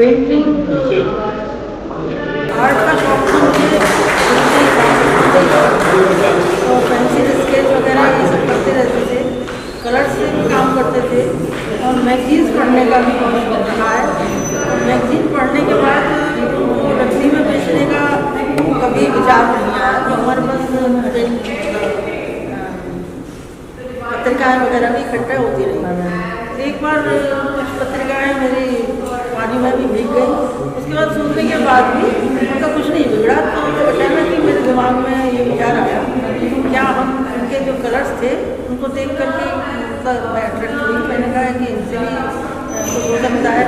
Painting art का शौक था मुझे तो पेंसिल स्केच वगैरह ये सब करते रहते थे, कलर से भी काम करते थे और मैगजीन्स पढ़ने का भी बहुत शौक रहा है। और मैगजीन पढ़ने के बाद वो नकली में बेचने का कभी विचार नहीं आया, तो हमारे पास पत्रिकाएँ वगैरह भी इकट्ठा होती रही। एक बार कुछ पत्रिकाएँ मेरी पानी में भी भीग गई, उसके बाद सूखने के बाद भी उनका कुछ नहीं बिगड़ा। तो अचानक ही मेरे दिमाग में ये विचार आया क्या हम उनके जो कलर्स थे उनको देख करके मतलब मैं अट्रैक्ट हुई। मैंने कहा कि इनसे भी कुछ हो सकता है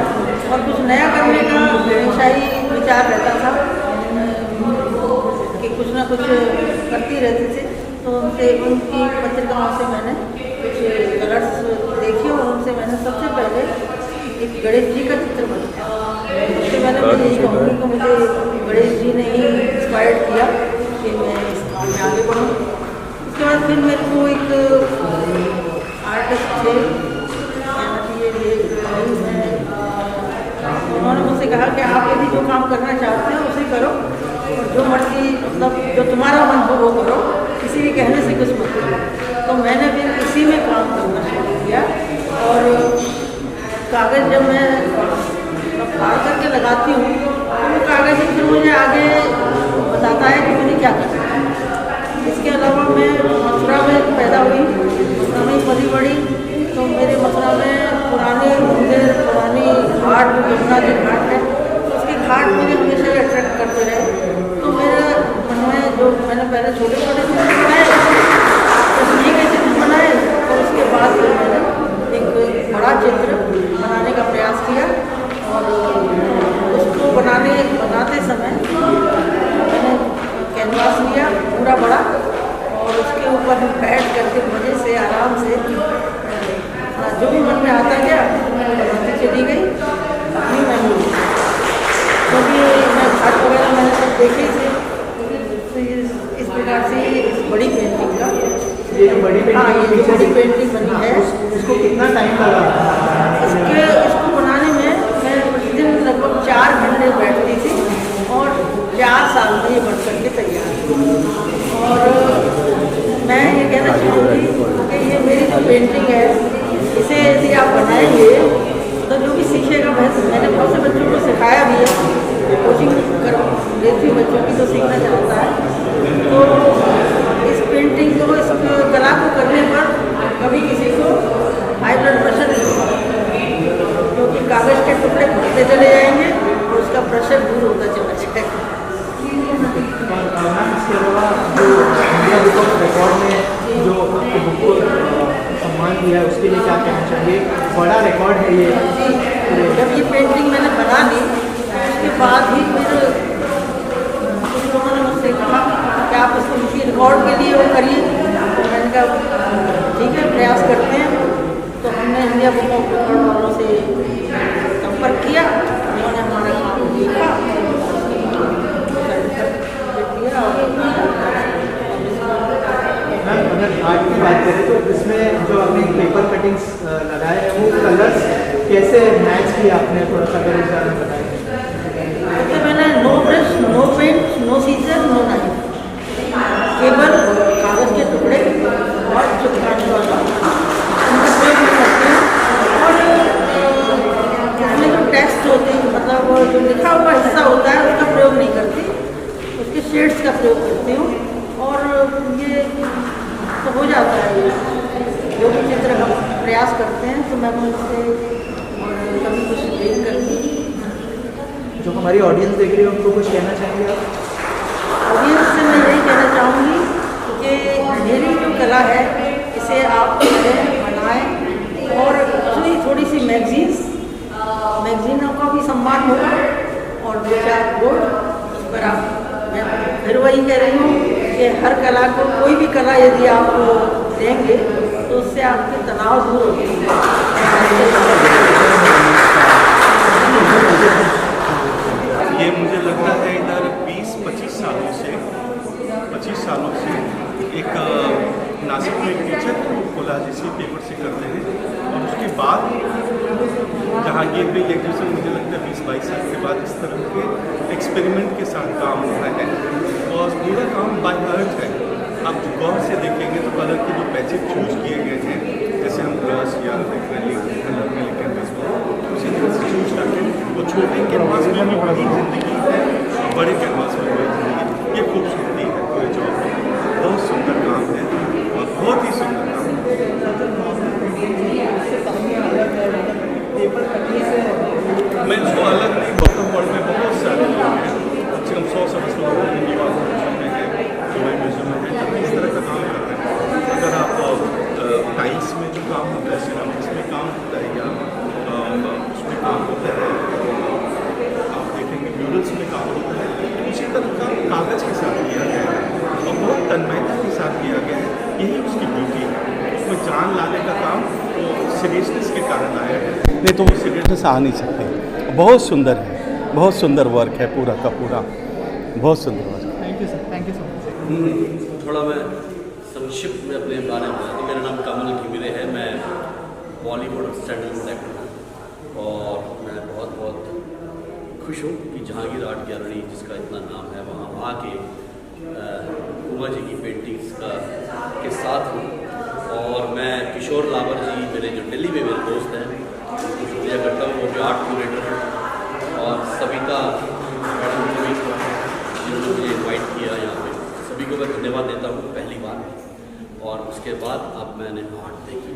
और कुछ नया करने का हमेशा ही विचार रहता था कि कुछ ना कुछ करती रहती थी। तो उनसे उनकी पत्रिकाओं से मैंने कुछ कलर्स देखे और उनसे मैंने सबसे पहले एक गणेश जी का चित्र बनाया। उससे मैंने यही कहूँगी कि मुझे गणेश जी ने ही इंस्पायर्ड किया कि मैं इस काम में आगे बढ़ूँ। उसके बाद फिर मेरे को एक आर्टिस्ट थे उन्होंने मुझसे कहा कि आप यदि जो काम करना चाहते हो उसे करो और जो मर्जी मतलब जो तुम्हारा मन हो वो करो, किसी भी कहने से कुछ मत करो। तो मैंने फिर इसी में काम करना शुरू किया और कागज़ जब मैं फाड़ करके लगाती हूँ तो वो कागज़ ही फिर मुझे आगे बताता है कि मुझे क्या करना है। इसके अलावा मैं मथुरा में पैदा हुई, मथुरा में पली बड़ी, तो मेरे मथुरा में पुराने मंदिर, पुरानी घाट, यमुना जी घाट है, तो उसके घाट मुझे हमेशा ही अट्रैक्ट करते रहे। तो मेरे मन में जो मैंने पहले छोटे छोटे चित्र बनाए, तस्वीर के चित्र बनाए और उसके बाद फिर मैंने एक बड़ा चित्र बनाने का प्रयास किया और उसको बनाते समय मैंने कैनवास लिया पूरा बड़ा और उसके ऊपर बैठ करके मज़े से आराम से जो भी मन में आता गया बनाती चली गई अपनी मेमोरी। क्योंकि मैं घाट वगैरह मैंने सब देखे थे, इस प्रकार से इस बड़ी पेंटिंग का ये बड़ी पेंटिंग बनी है। उसको कितना टाइम लगा? इसको बनाने में मैं प्रतिदिन लगभग 4 घंटे बैठती थी और 4 साल में ये बन करके तैयार हुई। और मैं ये कहना चाहूँगी कि ये मेरी जो पेंटिंग है इसे यदि आप बनाएंगे तो जो भी सीखेगा, मैंने बहुत से बच्चों को सिखाया भी है, कोचिंग कर लेती हूँ बच्चों की जो सीखना चाहता है। तो इस पेंटिंग को, इस कला को करने पर कभी किसी को हाई ब्लड प्रेशर नहीं होगा, क्योंकि कागज़ के टुकड़े बढ़ते चले जाएंगे और उसका प्रेशर दूर होता चला जाएगा। इसके अलावा जो इंडिया बुक ऑफ रिकॉर्ड में जो आपको बुक को सम्मान दिया है उसके लिए क्या कहना चाहिए? बड़ा रिकॉर्ड है ये। जब ये पेंटिंग मैंने बना ली उसके बाद ही फिर कुछ लोगों ने मुझसे कहा कि आप इसको किसी रिकॉर्ड के लिए वो करिए। तो मैंने कहा ठीक है, प्रयास करते हैं। तो हमने इंडिया बुक ऑफ रिकॉर्ड वालों से संपर्क किया, उन्होंने हमारा काम लिखा मैम, अगर आर्ट की बात करें तो इसमें जो आपने पेपर कटिंग्स लगाए हैं वो कलर्स कैसे मैच किया आपने, थोड़ा सा अगर इस बारे में बताएं। सबसे मैंने no brush, no paint, no scissor, no knife, केवल कागज़ के टुकड़े और चिपकाने वाला उनका प्रयोग करते हैं। और उसमें जो टेक्स्ट होते हैं, मतलब जो लिखा हुआ हिस्सा होता है उसका प्रयोग नहीं करती, उसके शेड्स का प्रयोग करती हूँ। और ये तो हो जाता है, जो भी चित्र हम प्रयास करते हैं तो मैं उनसे कभी कुछ देख करके। जो हमारी ऑडियंस देख रही है उनको कुछ कहना चाहेंगे आप? ऑडियंस से मैं यही कहना चाहूँगी कि मेरी जो कला है इसे आप बनाएं और थोड़ी सी मैगजीनों का भी सम्मान होगा और 2-4 बोर्ड उस पर आप, मैं फिर वही कह रही हूँ कि हर कला को, कोई भी कला यदि आप देंगे तो उससे आपके तनाव दूर होंगे। ये मुझे लगता है इधर 20-25 सालों से एक नासिक में एक टीचर कोलाजिसी पेपर से करते हैं और उसके बाद जहाँ ये भी एग्जीबिशन मुझे लगता है 20 20-22 साल के बाद इस तरह के एक्सपेरिमेंट के साथ काम हो रहा है और पूरा काम बाय हार्ट है। आप गौर से देखेंगे तो कलर के जो पैचेज चूज किए गए हैं, जैसे हम ब्रश या एक्रेलिक कलर के कैनवास में उसी तरह से चूज करके वो छोटे कैनवास में भी बड़ी जिंदगी है, बड़े कैनवास में बड़ी जिंदगी, ये खूबसूरती है पूरे जॉब में। बहुत सुंदर काम है और बहुत ही सुंदर काम है। मैं इसको अलग नहीं, बॉटम वर्ल्ड में बहुत सारे लोग हैं, कम से कम 100 लोग म्यूजियम में है, दुबई म्यूजियम में है, इस तरह का काम कर रहे हैं। अगर आप टाइल्स में जो काम होता है, सिरामिक्स में काम होता है या उसमें काम होता है, आप देखेंगे म्यूरल्स में काम होता है, उसी तरह का कागज़ के साथ किया गया है और बहुत तन्मयता के साथ किया गया है। यही उसकी ब्यूटी है। उसमें जान लाने का काम वो सीरियसनेस के कारण आया है, नहीं तो वो सीरियसनेस आ नहीं सकते। बहुत सुंदर है, बहुत सुंदर वर्क है पूरा का पूरा, बहुत सुंदर work. Thank you sir, thank you so much. थोड़ा मैं संक्षिप्त में अपने बारे में बताता हूँ। मेरा नाम कमल घिमिरे है, मैं बॉलीवुड स्टैंडर्ड एक्टर हूँ और मैं बहुत बहुत खुश हूँ कि जहांगीर आर्ट गैलरी, जिसका इतना नाम है, वहाँ आके उमा जी की पेंटिंग्स के साथ हूँ। और मैं किशोर लावर जी, मेरे जो दिल्ली में मेरे दोस्त हैं, उनको शुक्रिया करता हूँ, वो भी आर्ट क्यूरेटर हैं, और सविता मैडम को भी जिन्होंने मुझे इन्वाइट किया यहाँ पे, सभी को मैं धन्यवाद देता हूँ पहली बार। और उसके बाद अब मैंने आर्ट देखी,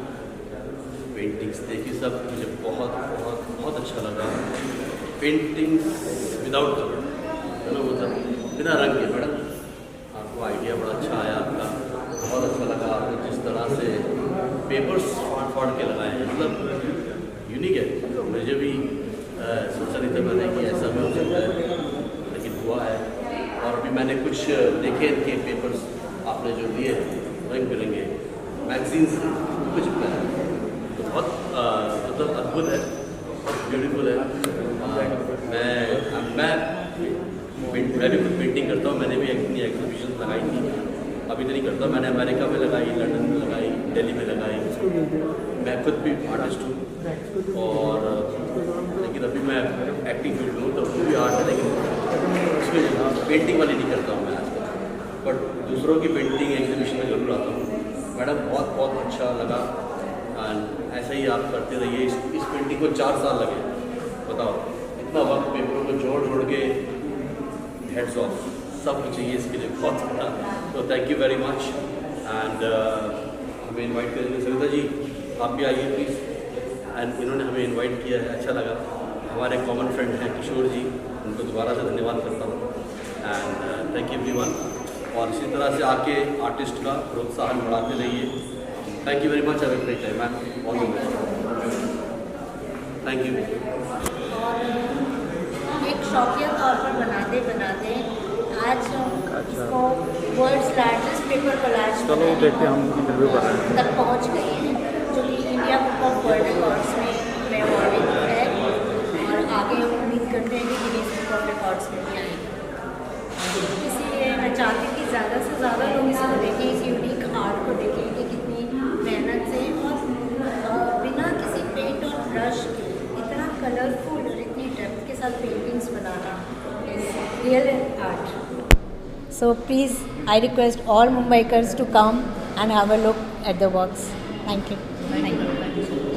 पेंटिंग्स देखी, सब मुझे बहुत बहुत बहुत अच्छा लगा। पेंटिंग्स विदाउट कलर, मतलब बिना रंग के। मैडम आपको आइडिया बड़ा अच्छा आया आपका, बहुत अच्छा लगा। आपने जिस तरह से पेपर्स फाड़ के लगाए हैं, मतलब यूनिक है। मुझे भी सोचा नहीं था मैंने कि ऐसा भी हो सकता है, लेकिन हुआ है। और अभी मैंने कुछ देखे इनके पेपर्स आपने जो दिए रंग बिरंगे मैगजीन्स कुछ है, तो बहुत मतलब अद्भुत है, ब्यूटीफुल है। मैं भी खुद पेंटिंग करता हूँ, मैंने भी अपनी एग्जीबिशन लगाई थी, अभी तो नहीं करता। मैंने अमेरिका में लगाई, लंदन में लगाई, दिल्ली में लगाई। मैं खुद भी आर्टिस्ट हूँ और लेकिन अभी मैं एक्टिंग फील्ड में हूँ, तो वो भी आर्ट है, लेकिन उसमें पेंटिंग वाली नहीं करता हूँ मैं आजकल, बट दूसरों की पेंटिंग एग्जीबिशन में जरूर आता हूँ। मैडम बहुत बहुत अच्छा लगा एंड ऐसा ही आप करते रहिए। इस पेंटिंग को 4 साल लगे, बताओ इतना वक्त पेपरों को जोड़ के, हेड्स ऑफ, सब कुछ चाहिए इसके लिए, बहुत अच्छा। तो thank you very much and हमें इनवाइट करेंगे। सविता जी आप भी आइए प्लीज़। एंड इन्होंने हमें इनवाइट किया है, अच्छा लगा। हमारे कॉमन फ्रेंड हैं किशोर जी, उनको दोबारा से धन्यवाद करता हूँ एंड थैंक यू एवरीवन। और इसी तरह से आके आर्टिस्ट का प्रोत्साहन बढ़ाते रहिए। Thank you very much, have a great time ma'am, all the best, thank you. एक शौकिया तौर पर बनाते बनाते आज इसको वर्ल्ड्स लार्जेस्ट पेपर कोलाज चलो देखते हम इंटरव्यू कर रहे हैं तक पहुंच गई है, जो कि India book of world records में अवॉर्डेड है और आगे हम उम्मीद करते हैं कि गिनीज बुक ऑफ रिकॉर्ड्स में भी आएंगे। इसलिए मैं चाहती हूँ कि ज़्यादा से ज़्यादा लोग इसको देखें, इस यूनिक आर्ट को देखें कि कितनी मेहनत से और बिना किसी पेंट और ब्रश के इतना कलरफुल और इतनी डेप्थ के साथ paintings banana is real art. So please, I request all Mumbaikars to come and have a look at the works. Thank you. Thank you.